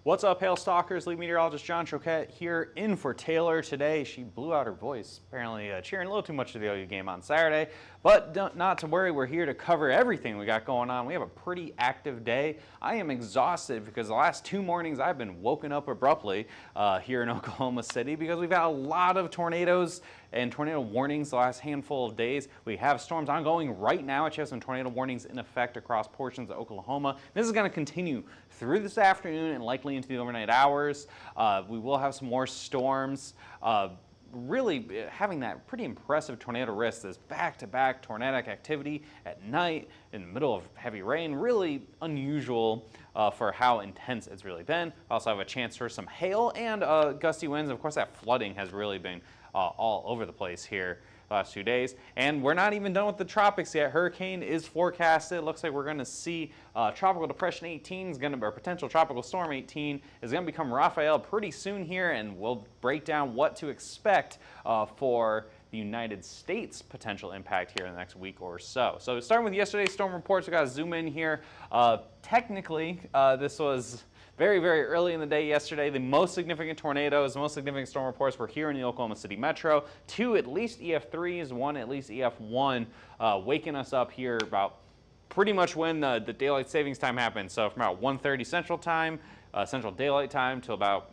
What's up, Hail Stalkers? Lead meteorologist John Choquette here in for Taylor today. She blew out her voice, apparently cheering a little too much to the OU game on Saturday. But not to worry, we're here to cover everything we got going on. We have a pretty active day. I am exhausted because the last 2 mornings I've been woken up abruptly here in Oklahoma City because we've had a lot of tornadoes and tornado warnings the last handful of days. We have storms ongoing right now. Actually have some tornado warnings in effect across portions of Oklahoma. This is going to continue through this afternoon and likely into the overnight hours. We will have some more storms. Really having that pretty impressive tornado risk, this back-to-back tornadic activity at night in the middle of heavy rain, really unusual for how intense it's really been. Also have a chance for some hail and gusty winds. Of course, that flooding has really been all over the place here the last 2 days. And we're not even done with the tropics yet. Hurricane is forecasted. It looks like we're going to see Tropical Depression 18 is going to, or potential Tropical Storm 18 is going to become Rafael pretty soon here, and we'll break down what to expect for the United States potential impact here in the next week or so. So starting with yesterday's storm reports, we got to zoom in here. Technically, this was very, very early in the day yesterday. The most significant tornadoes, the most significant storm reports were here in the Oklahoma City metro. 2 at least EF3s, 1 at least EF1, waking us up here about pretty much when the daylight savings time happened. So from about 1:30 Central Time, Central Daylight Time, till about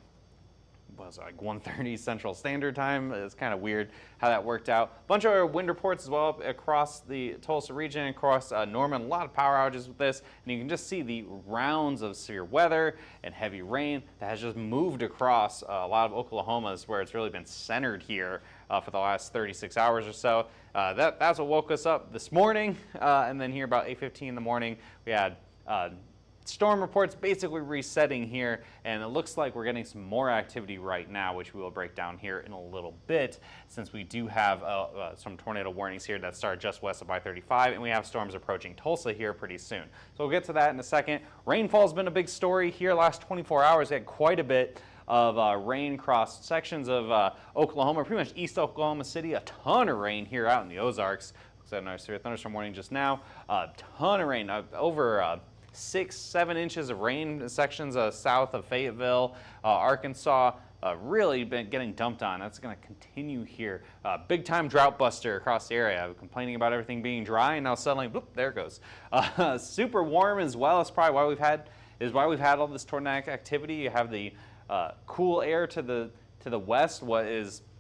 like 1:30 Central Standard Time. It's kind of weird how that worked out. Bunch of wind reports as well across the Tulsa region, across Norman. A lot of power outages with this, and you can just see the rounds of severe weather and heavy rain that has just moved across a lot of Oklahoma's, where it's really been centered here for the last 36 hours or so. That's what woke us up this morning, and then here about 8:15 in the morning, we had storm reports basically resetting here, and it looks like we're getting some more activity right now, which we will break down here in a little bit, since we do have some tornado warnings here that start just west of I-35, and we have storms approaching Tulsa here pretty soon. So we'll get to that in a second. Rainfall's been a big story here last 24 hours. We had quite a bit of rain across sections of Oklahoma, pretty much east Oklahoma City. A ton of rain here out in the Ozarks. Looks like a nice thunderstorm warning just now. A ton of rain, over 6-7 inches of rain in sections south of Fayetteville, Arkansas. Really been getting dumped on. That's going to continue here. Big time drought buster across the area. Complaining about everything being dry, and now suddenly, whoop, there it goes. Super warm as well. That's probably why we've had all this tornadic activity. You have the cool air to the west. What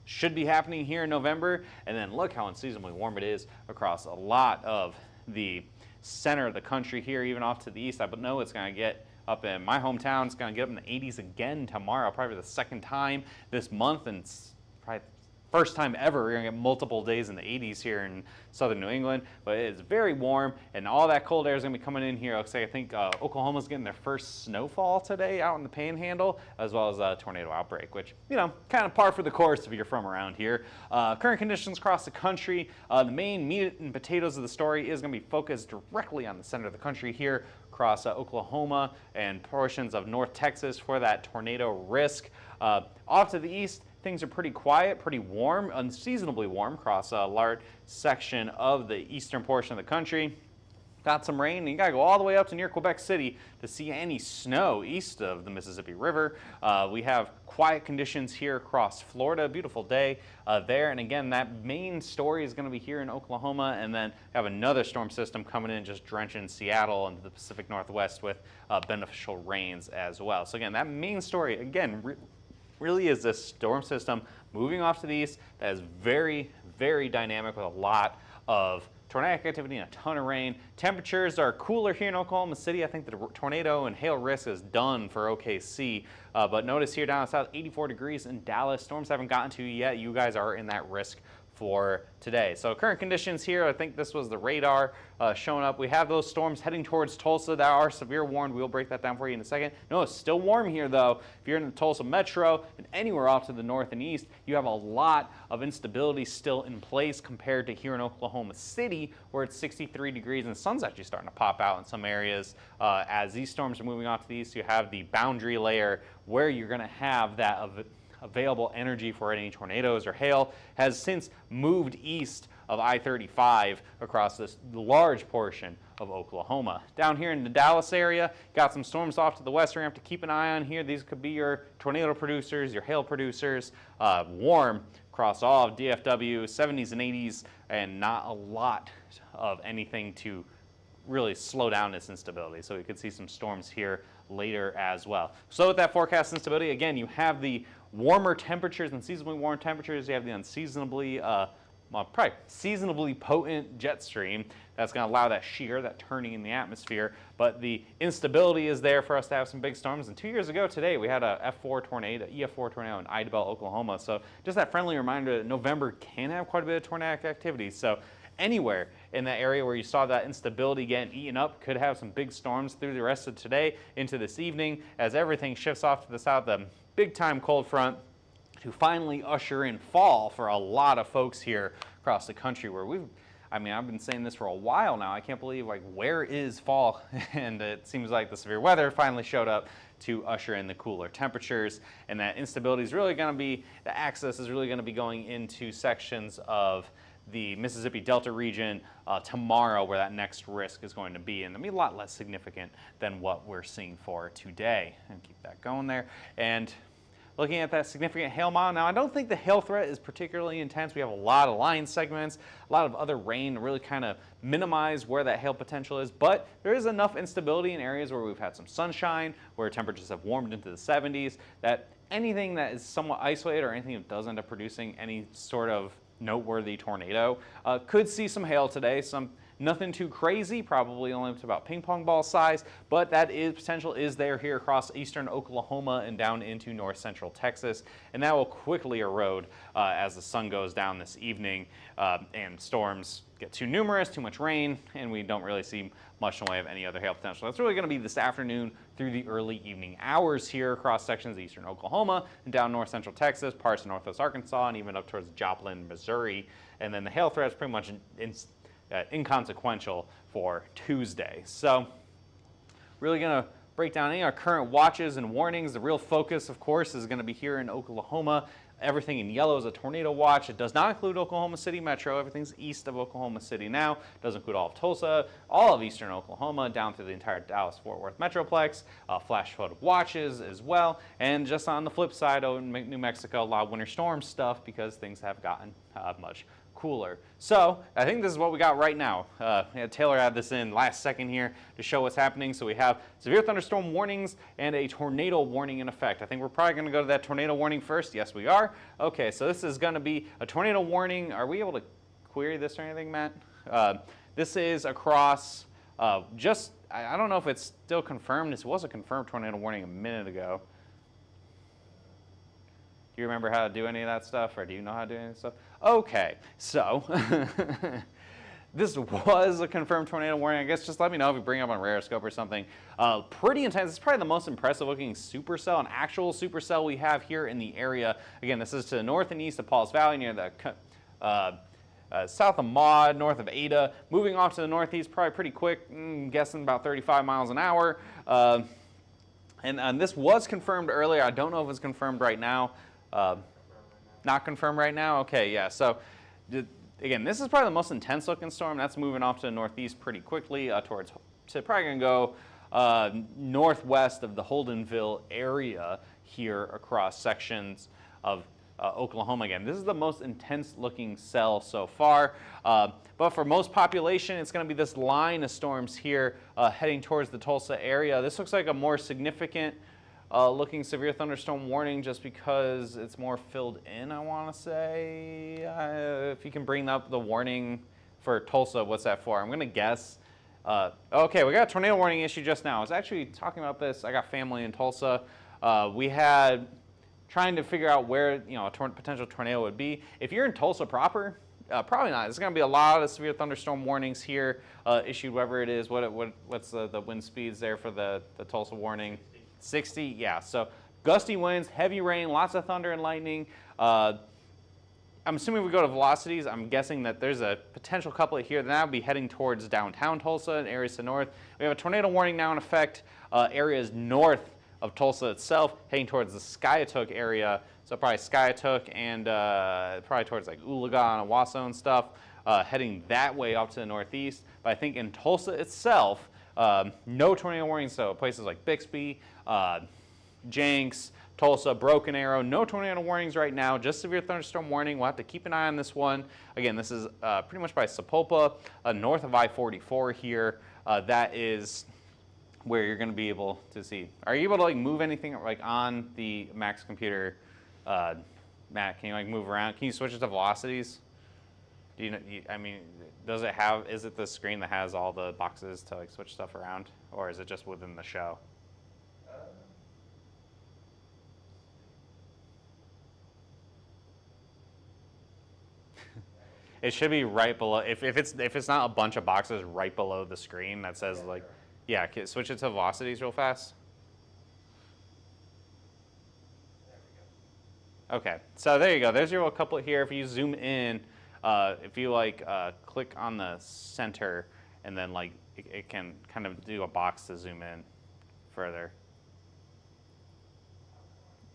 should be happening here in November, and then look how unseasonably warm it is across a lot of the center of the country here, even off to the east. I know it's going to get up in my hometown. It's going to get up in the 80s again tomorrow, probably the second time this month, and it's probably first time ever we're going to get multiple days in the 80s here in southern New England. But it's very warm, and all that cold air is going to be coming in here. Looks like I think Oklahoma's getting their first snowfall today out in the Panhandle, as well as a tornado outbreak, which, you know, kind of par for the course if you're from around here. Current conditions across the country. The main meat and potatoes of the story is going to be focused directly on the center of the country here across Oklahoma and portions of North Texas for that tornado risk. Off to the east, things are pretty quiet, pretty warm, unseasonably warm across a large section of the eastern portion of the country. Got some rain, and you got to go all the way up to near Quebec City to see any snow east of the Mississippi River. We have quiet conditions here across Florida. Beautiful day there. And again, that main story is going to be here in Oklahoma, and then have another storm system coming in, just drenching Seattle and the Pacific Northwest with beneficial rains as well. So again, that main story, again, really is this storm system moving off to the east that is very, very dynamic with a lot of tornadic activity and a ton of rain. Temperatures are cooler here in Oklahoma City. I think the tornado and hail risk is done for OKC. But notice here down south, 84 degrees in Dallas. Storms haven't gotten to you yet. You guys are in that risk for today. So current conditions here, I think this was the radar showing up. We have those storms heading towards Tulsa that are severe warned. We'll break that down for you in a second. No, it's still warm here though. If you're in the Tulsa metro and anywhere off to the north and east, you have a lot of instability still in place compared to here in Oklahoma City, where it's 63 degrees and the sun's actually starting to pop out in some areas. As these storms are moving off to the east, you have the boundary layer where you're going to have that available energy for any tornadoes or hail has since moved east of I-35 across this large portion of Oklahoma. Down here in the Dallas area, got some storms off to the west. We're going to have to keep an eye on here. These could be your tornado producers, your hail producers, warm across all of DFW, 70s and 80s, and not a lot of anything to really slow down this instability. So we could see some storms here later as well. So with that forecast instability, again, you have the warmer temperatures, unseasonably warm temperatures. You have the unseasonably, probably seasonably potent jet stream that's going to allow that shear, that turning in the atmosphere. But the instability is there for us to have some big storms. And 2 years ago today, we had a F4 tornado, EF4 tornado in Idabel, Oklahoma. So just that friendly reminder that November can have quite a bit of tornadic activity. So anywhere in that area where you saw that instability getting eaten up could have some big storms through the rest of today into this evening as everything shifts off to the south. The big time cold front to finally usher in fall for a lot of folks here across the country where I've been saying this for a while now. I can't believe, like, where is fall? And it seems like the severe weather finally showed up to usher in the cooler temperatures, and that instability is really going to be, the axis is really going to be going into sections of the Mississippi Delta region tomorrow, where that next risk is going to be, and it'll be a lot less significant than what we're seeing for today. And keep that going there. And looking at that significant hail model, now I don't think the hail threat is particularly intense. We have a lot of line segments, a lot of other rain to really kind of minimize where that hail potential is, but there is enough instability in areas where we've had some sunshine, where temperatures have warmed into the 70s, that anything that is somewhat isolated or anything that does end up producing any sort of noteworthy tornado could see some hail today. Nothing too crazy, probably only up to about ping pong ball size, but that potential is there here across eastern Oklahoma and down into north central Texas, and that will quickly erode as the sun goes down this evening and storms get too numerous, too much rain, and we don't really see much in the way of any other hail potential. That's really going to be this afternoon through the early evening hours here across sections of eastern Oklahoma and down north central Texas, parts of northwest Arkansas, and even up towards Joplin, Missouri. And then the hail threat is pretty much inconsequential for Tuesday. So really going to break down any of our current watches and warnings. The real focus, of course, is going to be here in Oklahoma. Everything in yellow is a tornado watch. It does not include Oklahoma City Metro. Everything's east of Oklahoma City now. It does include all of Tulsa, all of eastern Oklahoma, down through the entire Dallas-Fort Worth Metroplex, flash flood watches as well. And just on the flip side, in New Mexico, a lot of winter storm stuff because things have gotten much cooler. So I think this is what we got right now. Taylor had this in last second here to show what's happening. So we have severe thunderstorm warnings and a tornado warning in effect. I think we're probably going to go to that tornado warning first. Yes, we are. Okay, so this is going to be a tornado warning. Are we able to query this or anything, Matt? This is across I don't know if it's still confirmed. This was a confirmed tornado warning a minute ago. Do you remember how to do any of that stuff, or do you know how to do any of that stuff? Okay, so this was a confirmed tornado warning. I guess just let me know if you bring it up on Rarescope or something. Pretty intense. It's probably the most impressive looking supercell, an actual supercell we have here in the area. Again, this is to the north and east of Pauls Valley, near the south of Maud, north of Ada. Moving off to the northeast, probably pretty quick, guessing about 35 miles an hour. And this was confirmed earlier. I don't know if it's confirmed right now. Not confirmed right now? Okay, yeah. So, again, this is probably the most intense looking storm. That's moving off to the northeast pretty quickly probably going to go northwest of the Holdenville area here across sections of Oklahoma. Again, this is the most intense looking cell so far. But for most population, it's going to be this line of storms here heading towards the Tulsa area. This looks like a more significant looking severe thunderstorm warning just because it's more filled in, I want to say. If you can bring up the warning for Tulsa, what's that for? I'm going to guess. Okay, we got a tornado warning issue just now. I was actually talking about this. I got family in Tulsa. We had trying to figure out where a potential tornado would be. If you're in Tulsa proper, probably not. There's going to be a lot of severe thunderstorm warnings here issued, whatever it is. What's the wind speeds there for the Tulsa warning? 60, yeah. So gusty winds, heavy rain, lots of thunder and lightning. I'm assuming we go to velocities. I'm guessing that there's a potential couplet here. That would be heading towards downtown Tulsa and areas to the north. We have a tornado warning now in effect. Areas north of Tulsa itself, heading towards the Skiatook area. So probably Skiatook and probably towards like Oologah and Owasso and stuff. heading that way up to the northeast. But I think in Tulsa itself, no tornado warnings. So places like Bixby, Jenks, Tulsa, Broken Arrow, no tornado warnings right now, just severe thunderstorm warning. We'll have to keep an eye on this one. Again, this is pretty much by Sapulpa, north of I-44 here. That is where you're going to be able to see. Are you able to like move anything like on the Max computer? Matt, can you like move around? Can you switch it to velocities? Do you know? I mean, does it have? Is it the screen that has all the boxes to like switch stuff around, or is it just within the show? It should be right below. If it's not a bunch of boxes right below the screen that says like, yeah, switch it to velocities real fast. Okay, so there you go. There's your little couplet here. If you zoom in, if you like click on the center, and then like it can kind of do a box to zoom in further.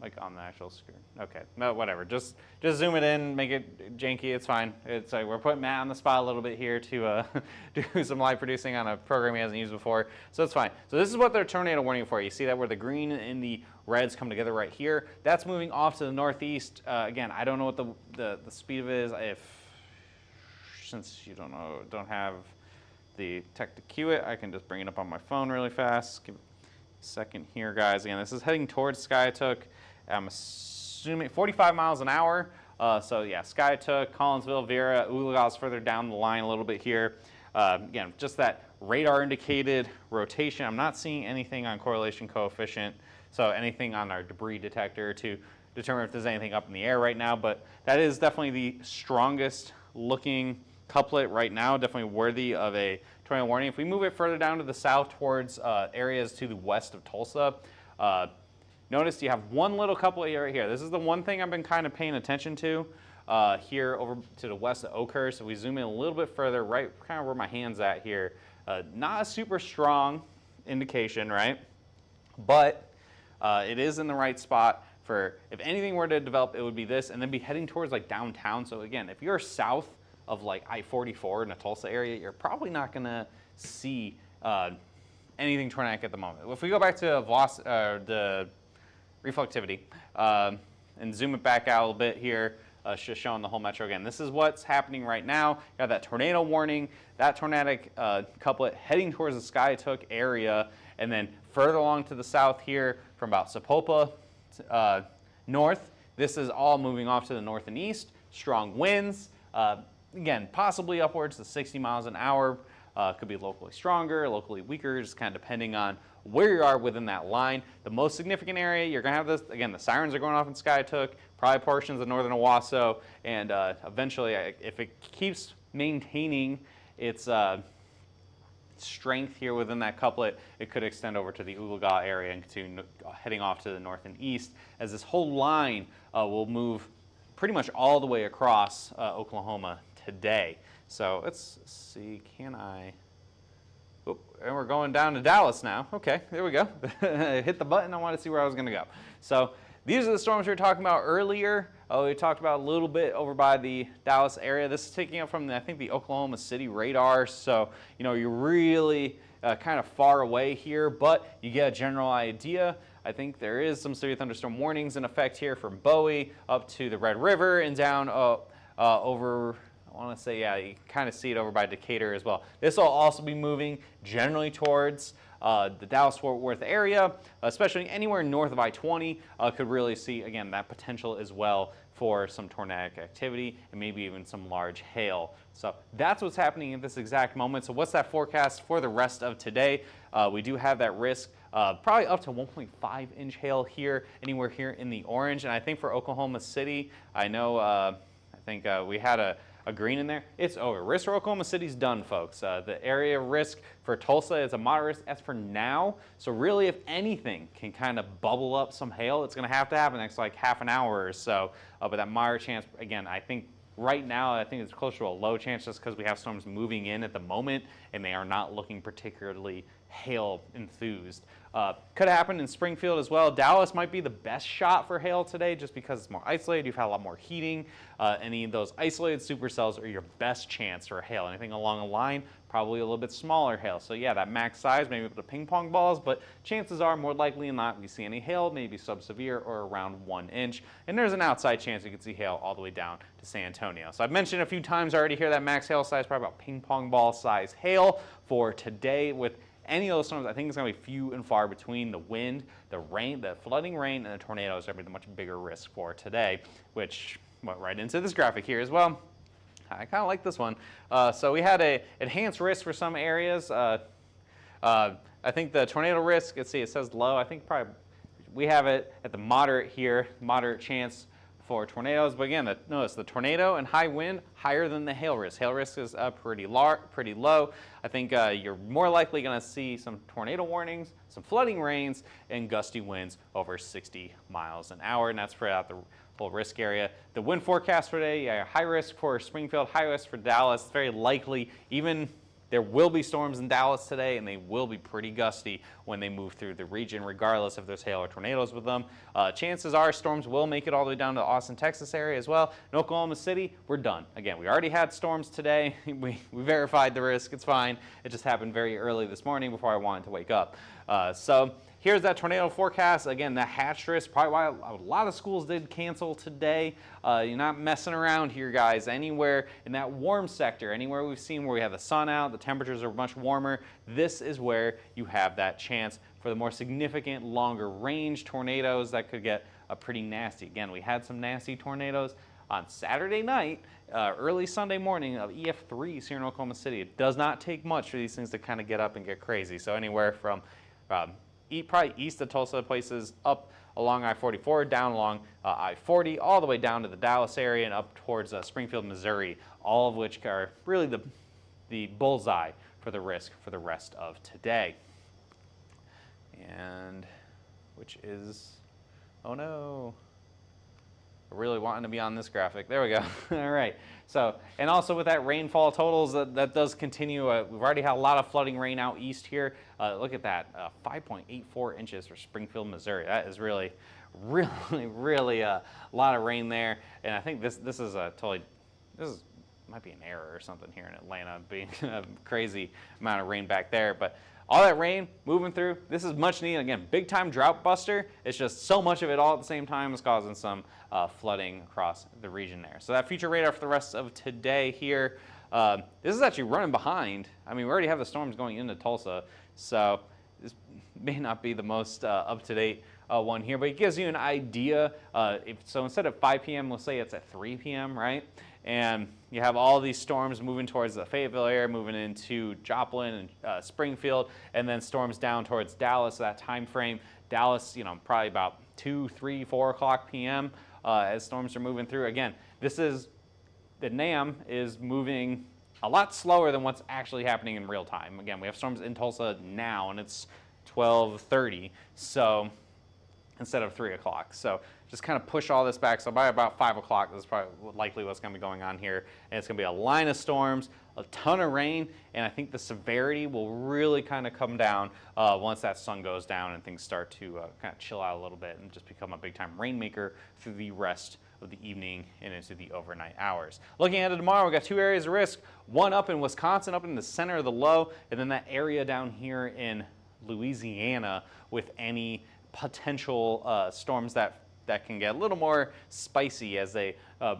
Like on the actual screen. Okay, no, whatever. Just zoom it in, make it janky. It's fine. It's like we're putting Matt on the spot a little bit here to do some live producing on a program he hasn't used before, so it's fine. So this is what they're tornado warning for. You see that where the green and the reds come together right here. That's moving off to the northeast. Again, I don't know what the speed of it is. Since you don't have the tech to cue it, I can just bring it up on my phone really fast. Give it a second here, guys. Again, this is heading towards Skiatook. I'm assuming 45 miles an hour. So yeah, Skiatook, Collinsville, Vera, Oologah's further down the line a little bit here. Again, just that radar indicated rotation. I'm not seeing anything on correlation coefficient, so anything on our debris detector to determine if there's anything up in the air right now, but that is definitely the strongest looking couplet right now, definitely worthy of a tornado warning. If we move it further down to the south towards areas to the west of Tulsa, notice you have one little couplet right here. This is the one thing I've been kind of paying attention to here over to the west of Oakhurst. If we zoom in a little bit further, right kind of where my hand's at here, not a super strong indication, right? But it is in the right spot for if anything were to develop, it would be this, and then be heading towards like downtown. So again, if you're south of like I-44 in the Tulsa area, you're probably not going to see anything tornadic at the moment. If we go back to the reflectivity and zoom it back out a little bit here, just showing the whole metro again. This is what's happening right now. You got that tornado warning, that tornadic couplet heading towards the Skiatook area, and then further along to the south here from about Sapulpa north. This is all moving off to the north and east. Strong winds. Again, possibly upwards to 60 miles an hour. Could be locally stronger, locally weaker, just kind of depending on where you are within that line. The most significant area, you're going to have this, again, the sirens are going off in Skiatook, probably portions of northern Owasso, and eventually, if it keeps maintaining its strength here within that couplet, it could extend over to the Oologah area and continue heading off to the north and east, as this whole line will move pretty much all the way across Oklahoma today. So let's see, can I, oh, and we're going down to Dallas now. Okay, there we go. Hit the button, I wanted to see where I was gonna go. So these are the storms we were talking about earlier. We talked about a little bit over by the Dallas area. This is taking up from, I think, the Oklahoma City radar. So, you know, you're really kind of far away here, but you get a general idea. I think there is some severe thunderstorm warnings in effect here from Bowie up to the Red River and down over, I want to say, yeah, you can kind of see it over by Decatur as well. This will also be moving generally towards the Dallas-Fort Worth area, especially anywhere north of I-20, could really see, again, that potential as well for some tornadic activity and maybe even some large hail. So that's what's happening at this exact moment. So what's that forecast for the rest of today? We do have that risk, probably up to 1.5-inch hail here, anywhere here in the orange. And I think for Oklahoma City, I know, I think we had a green in there. It's over. Risk for Oklahoma City's done, folks. The area of risk for Tulsa is a moderate risk as for now. So really, if anything can kind of bubble up some hail, it's going to happen next like half an hour or so. But that moderate chance, again, I think right now, I think it's closer to a low chance just because we have storms moving in at the moment and they are not looking particularly hail enthused. Could happen in Springfield as well. Dallas might be the best shot for hail today just because it's more isolated. You've had a lot more heating. Any of those isolated supercells are your best chance for hail. Anything along the line, probably a little bit smaller hail. So yeah, that max size, maybe the ping pong balls, but chances are more likely than not we see any hail, maybe sub-severe or around 1 inch. And there's an outside chance you could see hail all the way down to San Antonio. So I've mentioned a few times already here that max hail size, probably about ping pong ball size hail for today. With any of those storms, I think it's going to be few and far between. The wind, the rain, the flooding rain, and the tornadoes are going to be the much bigger risk for today, which went right into this graphic here as well. I kind of like this one. So we had a enhanced risk for some areas. I think the tornado risk, let's see, it says low. I think probably we have it at the moderate here, moderate chance for tornadoes. But again, notice the tornado and high wind higher than the hail risk. Hail risk is pretty low. I think you're more likely going to see some tornado warnings, some flooding rains, and gusty winds over 60 miles an hour, and that's spread out the whole risk area. The wind forecast for today, high risk for Springfield, high risk for Dallas. It's very likely even there will be storms in Dallas today, and they will be pretty gusty when they move through the region, regardless if there's hail or tornadoes with them. Chances are storms will make it all the way down to the Austin, Texas area as well. In Oklahoma City, we're done. Again, we already had storms today. We verified the risk. It's fine. It just happened very early this morning before I wanted to wake up. So here's that tornado forecast. Again, that hatched risk, probably why a lot of schools did cancel today. You're not messing around here, guys. Anywhere in that warm sector, anywhere we've seen where we have the sun out, the temperatures are much warmer, this is where you have that chance for the more significant, longer range tornadoes that could get pretty nasty. Again, we had some nasty tornadoes on Saturday night, early Sunday morning of EF3 here in Oklahoma City. It does not take much for these things to kind of get up and get crazy. So anywhere from probably east of Tulsa, places up along I-44, down along I-40, all the way down to the Dallas area and up towards Springfield, Missouri, all of which are really the bullseye for the risk for the rest of today. And which is, oh no, I really wanting to be on this graphic. There we go. All right. So, and also with that rainfall totals, that does continue. We've already had a lot of flooding rain out east here. Look at that, 5.84 inches for Springfield, Missouri. That is really a lot of rain there. And I think this might be an error or something here in Atlanta, being a crazy amount of rain back there. But all that rain moving through, this is much needed. Again, big time drought buster. It's just so much of it all at the same time is causing some flooding across the region there. So that future radar for the rest of today here, this is actually running behind. I mean, we already have the storms going into Tulsa, so this may not be the most up-to-date one here, but it gives you an idea. So instead of 5 p.m., we'll say it's at 3 p.m., right? And you have all these storms moving towards the Fayetteville area, moving into Joplin and Springfield, and then storms down towards Dallas. That time frame, Dallas, probably about 2, 3, 4 o'clock p.m. As storms are moving through. Again, the NAM is moving a lot slower than what's actually happening in real time. Again, we have storms in Tulsa now, and it's 12:30. So instead of 3 o'clock. So just kind of push all this back. So by about 5 o'clock, this is probably likely what's going to be going on here. And it's going to be a line of storms, a ton of rain, and I think the severity will really kind of come down once that sun goes down and things start to kind of chill out a little bit and just become a big-time rainmaker through the rest of the evening and into the overnight hours. Looking at it tomorrow, we've got 2 areas of risk, one up in Wisconsin, up in the center of the low, and then that area down here in Louisiana with any potential storms that can get a little more spicy as they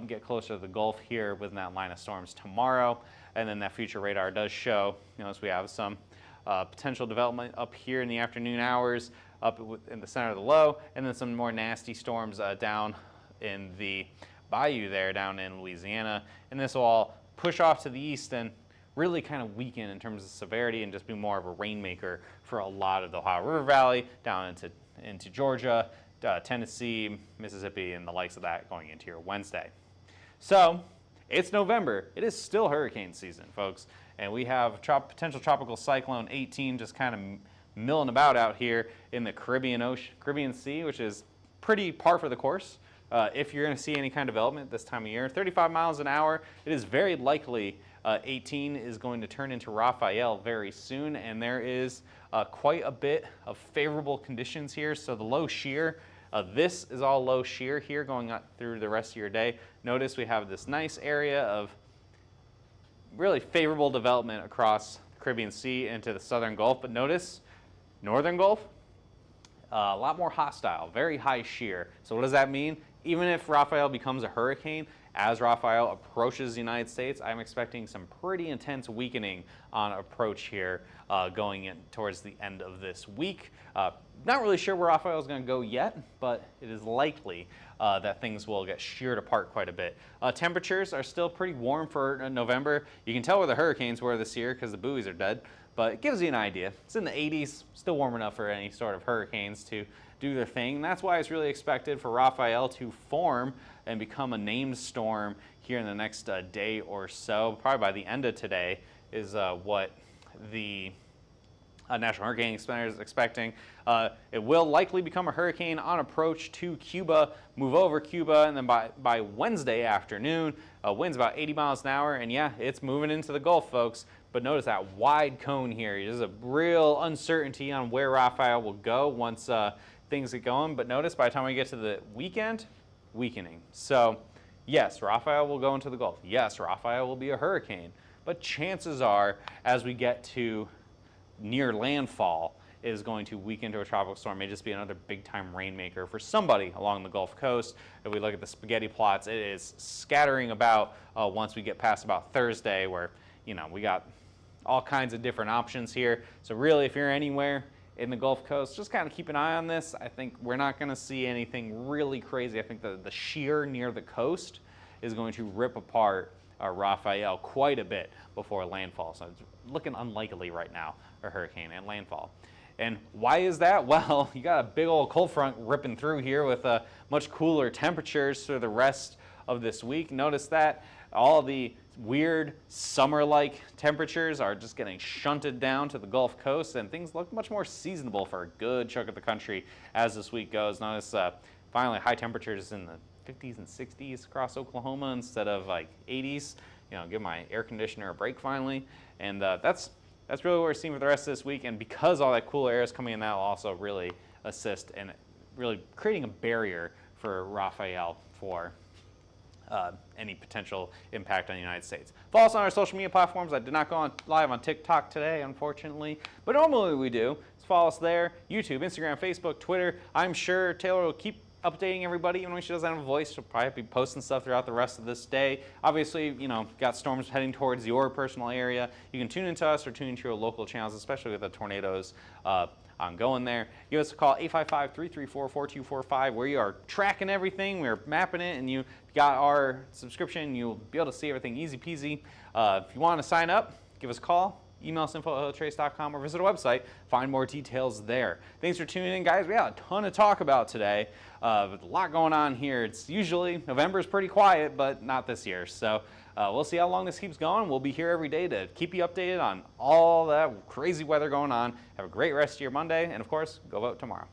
get closer to the Gulf here within that line of storms tomorrow. And then that future radar does show, as we have some potential development up here in the afternoon hours, up in the center of the low, and then some more nasty storms down in the bayou there, down in Louisiana. And this will all push off to the east and really kind of weaken in terms of severity and just be more of a rainmaker for a lot of the Ohio River Valley, down into Georgia, Tennessee, Mississippi, and the likes of that going into your Wednesday. So it's November. It is still hurricane season, folks. And we have potential tropical cyclone 18 just kind of milling about out here in the Caribbean Sea, which is pretty par for the course. If you're going to see any kind of development this time of year, 35 miles an hour, it is very likely 18 is going to turn into Rafael very soon, and there is quite a bit of favorable conditions here. So the low shear, this is all low shear here going up through the rest of your day. Notice we have this nice area of really favorable development across the Caribbean Sea into the southern Gulf, but notice northern Gulf, a lot more hostile, very high shear. So what does that mean? Even if Rafael becomes a hurricane, as Rafael approaches the United States, I'm expecting some pretty intense weakening on approach here going in towards the end of this week. Not really sure where Rafael is going to go yet, but it is likely that things will get sheared apart quite a bit. Temperatures are still pretty warm for November. You can tell where the hurricanes were this year because the buoys are dead, but it gives you an idea. It's in the 80s, still warm enough for any sort of hurricanes to do their thing. And that's why it's really expected for Rafael to form and become a named storm here in the next day or so. Probably by the end of today is what the National Hurricane Center is expecting. It will likely become a hurricane on approach to Cuba, move over Cuba, and then by Wednesday afternoon, winds about 80 miles an hour, and yeah, it's moving into the Gulf, folks. But notice that wide cone here. There's a real uncertainty on where Rafael will go once things get going. But notice by the time we get to the weekend, weakening. So yes, Rafael will go into the Gulf. Yes, Rafael will be a hurricane. But chances are, as we get to near landfall, is going to weaken to a tropical storm. May just be another big-time rainmaker for somebody along the Gulf Coast. If we look at the spaghetti plots, it is scattering about once we get past about Thursday, where we got all kinds of different options here. So really, if you're anywhere in the Gulf Coast, just kind of keep an eye on this. I think we're not going to see anything really crazy. I think the shear near the coast is going to rip apart Rafael quite a bit before landfall. So it's looking unlikely right now, a hurricane and landfall. And why is that? Well, you got a big old cold front ripping through here with much cooler temperatures for the rest of this week. Notice that all the weird summer-like temperatures are just getting shunted down to the Gulf Coast, and things look much more seasonable for a good chunk of the country as this week goes. Notice finally high temperatures in the 50s and 60s across Oklahoma instead of like 80s. Give my air conditioner a break finally, and that's really what we're seeing for the rest of this week. And because all that cool air is coming in, that will also really assist in really creating a barrier for Rafael for any potential impact on the United States. Follow us on our social media platforms. I did not go live on TikTok today, unfortunately, but normally we do. So follow us there: YouTube, Instagram, Facebook, Twitter. I'm sure Taylor will keep updating everybody, even when she doesn't have a voice. She'll probably be posting stuff throughout the rest of this day. Obviously, got storms heading towards your personal area. You can tune into us or tune into your local channels, especially with the tornadoes ongoing there. Give us a call, 855-334-4245, where you are tracking everything. We're mapping it, and you got our subscription. You'll be able to see everything easy peasy. If you want to sign up, give us a call. Email us info@oiltrace.com or visit our website. Find more details there. Thanks for tuning in, guys. We had a ton to talk about today. A lot going on here. It's usually November's pretty quiet, but not this year. So we'll see how long this keeps going. We'll be here every day to keep you updated on all that crazy weather going on. Have a great rest of your Monday, and of course, go vote tomorrow.